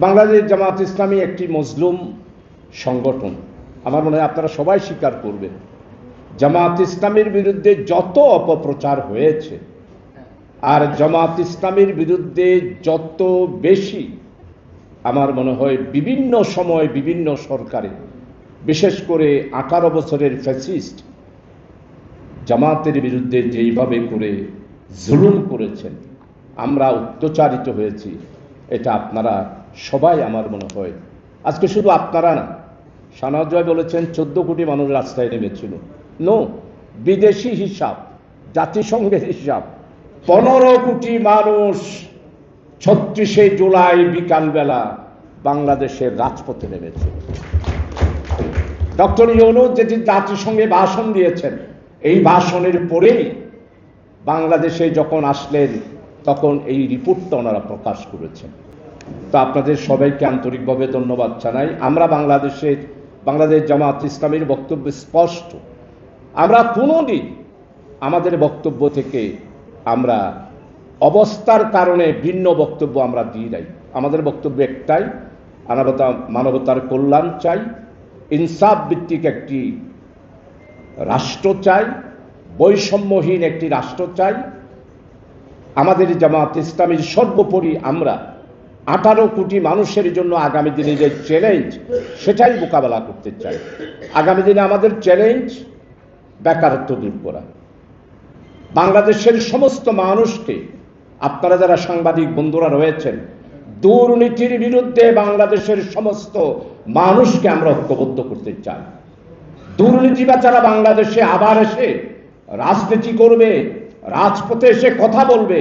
বাংলাদেশ জামাত ইসলামী একটি মজলুম সংগঠন। আমার মনে হয় আপনারা সবাই স্বীকার করবেন, জামাত ইসলামীর বিরুদ্ধে যত অপপ্রচার হয়েছে আর জামাত ইসলামীর বিরুদ্ধে যত বেশি আমার মনে হয় বিভিন্ন সময় বিভিন্ন সরকারে, বিশেষ করে 18 বছরের ফ্যাসিস্ট জামাতের বিরুদ্ধে যেইভাবে করে জুলুম করেছেন, আমরা অত্যাচারিত হয়েছি, এটা আপনারা সবাই আমার মনে হয়, আজকে শুধু আপনারা না, শাহনওয়াজ ভাই বলেছেন 14 কোটি মানুষ রাস্তায় নেমেছিল। নো, বিদেশি হিসাব, জাতিসংঘের হিসাব 15 কোটি মানুষ 36শে জুলাই বিকালবেলা বাংলাদেশের রাজপথে নেমেছে। ডক্টর ইউনূস যেটি জাতিসংঘে ভাষণ দিয়েছেন, এই ভাষণের পরেই বাংলাদেশে যখন আসলেন তখন এই রিপোর্টটা ওনারা প্রকাশ করেছেন। তো আপনাদের সবাইকে আন্তরিকভাবে ধন্যবাদ জানাই। আমরা বাংলাদেশ জামাত ইসলামীর বক্তব্য স্পষ্ট, আমরা কোনোদিন আমাদের বক্তব্য থেকে আমরা অবস্থার কারণে ভিন্ন বক্তব্য আমরা দিই নাই। আমাদের বক্তব্য একটাই, মানবতার কল্যাণ চাই, ইনসাফ ভিত্তিক একটি রাষ্ট্র চাই, বৈষম্যহীন একটি রাষ্ট্র চাই। আমাদের জামাত ইসলামীর সর্বোপরি আমরা 18 কোটি মানুষের জন্য আগামী দিনে যে চ্যালেঞ্জ, সেটাই মোকাবেলা করতে চাই। আগামী দিনে আমাদের চ্যালেঞ্জ বেকারত্ব দূর করা, বাংলাদেশের সমস্ত মানুষকে, আপনারা যারা সাংবাদিক বন্ধুরা রয়েছেন, দুর্নীতির বিরুদ্ধে বাংলাদেশের সমস্ত মানুষকে আমরা ঐক্যবদ্ধ করতে চাই। দুর্নীতিবাজারা বাংলাদেশে আবার এসে রাজনীতি করবে, রাজপথে এসে কথা বলবে,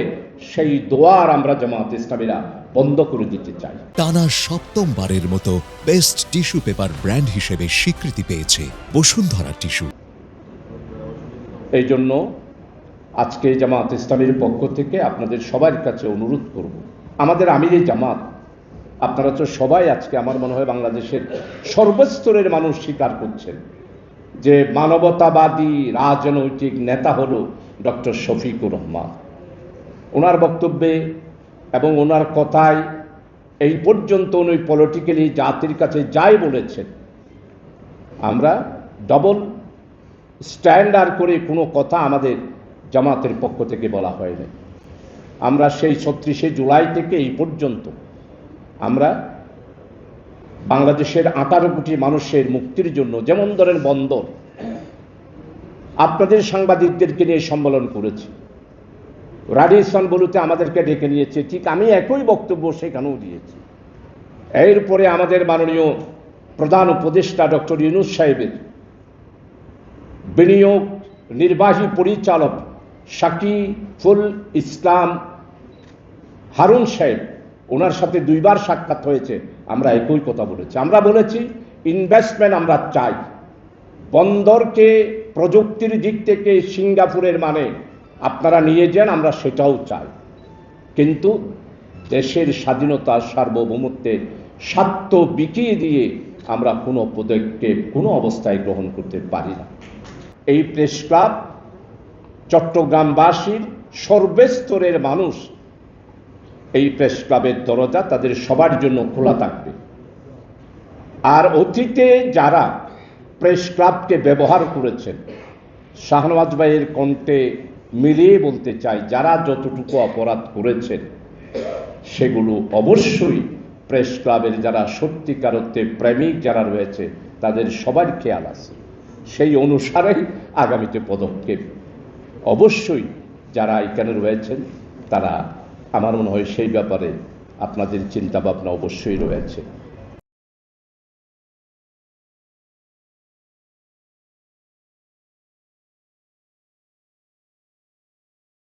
সেই দোয়ার আমরা জামাত ইসলামীরা বন্ধ করে দিতে চাই। টানা 7মবারের মতো বেস্ট টিস্যু পেপার ব্র্যান্ড হিসেবে স্বীকৃতি পেয়েছে বসুন্ধরা টিস্যু। এই জন্য আজকে জামাত ইসলামীর পক্ষ থেকে আপনাদের সবার কাছে অনুরোধ করব, আমাদের আমিরে জামাত, আপনারা তো সবাই আজকে আমার মনে হয় বাংলাদেশের সর্বস্তরের মানুষ স্বীকার করছেন যে মানবতাবাদী রাজনৈতিক নেতা হলো ডক্টর শফিকুর রহমান। ওনার বক্তব্যে এবং ওনার কথায় এই পর্যন্ত উনি পলিটিক্যালি জাতির কাছে যাই বলেছেন, আমরা ডবল স্ট্যান্ডার্ড করে কোনো কথা আমাদের জামাতের পক্ষ থেকে বলা হয়নি। আমরা সেই 36শে জুলাই থেকে এই পর্যন্ত আমরা বাংলাদেশের 18 কোটি মানুষের মুক্তির জন্য, যেমন ধরেন বন্দর, আপনাদের সাংবাদিকদেরকে নিয়ে সম্মেলন করেছি, রাডিসন বলুতে আমাদেরকে ডেকে নিয়েছে, ঠিক আমি একই বক্তব্য সেখানেও দিয়েছি। এরপরে আমাদের মাননীয় প্রধান উপদেষ্টা ডক্টর ইউনূস সাহেবের বিনিয়োগ নির্বাহী পরিচালক শাকিফুল ইসলাম হারুন সাহেব, ওনার সাথে 2বার সাক্ষাৎ হয়েছে, আমরা একই কথা বলেছি। আমরা বলেছি ইনভেস্টমেন্ট আমরা চাই, বন্দরকে প্রযুক্তির দিক থেকে সিঙ্গাপুরের মানে আপনারা নিয়ে যান, আমরা সেটাও চাই, কিন্তু দেশের স্বাধীনতা সার্বভৌমত্বের স্বার্থ বিকিয়ে দিয়ে আমরা কোনো পদক্ষেপ কোনো অবস্থায় গ্রহণ করতে পারি না। এই প্রেস ক্লাব চট্টগ্রামবাসীর সর্বস্তরের মানুষ, এই প্রেস ক্লাবের দরজা তাদের সবার জন্য খোলা থাকবে। আর অতীতে যারা প্রেস ক্লাবকে ব্যবহার করেছেন, শাহনওয়াজ ভাইয়ের কণ্ঠে মিলিয়ে বলতে চাই, যারা যতটুকু অপরাধ করেছেন সেগুলো অবশ্যই প্রেস ক্লাবের যারা সত্যিকার অর্থে প্রেমিক যারা রয়েছে তাদের সবার খেয়াল আছে, সেই অনুসারেই আগামীতে পদক্ষেপ অবশ্যই যারা এখানে রয়েছেন তারা, আমার মনে হয় সেই ব্যাপারে আপনাদের চিন্তা ভাবনা অবশ্যই রয়েছে।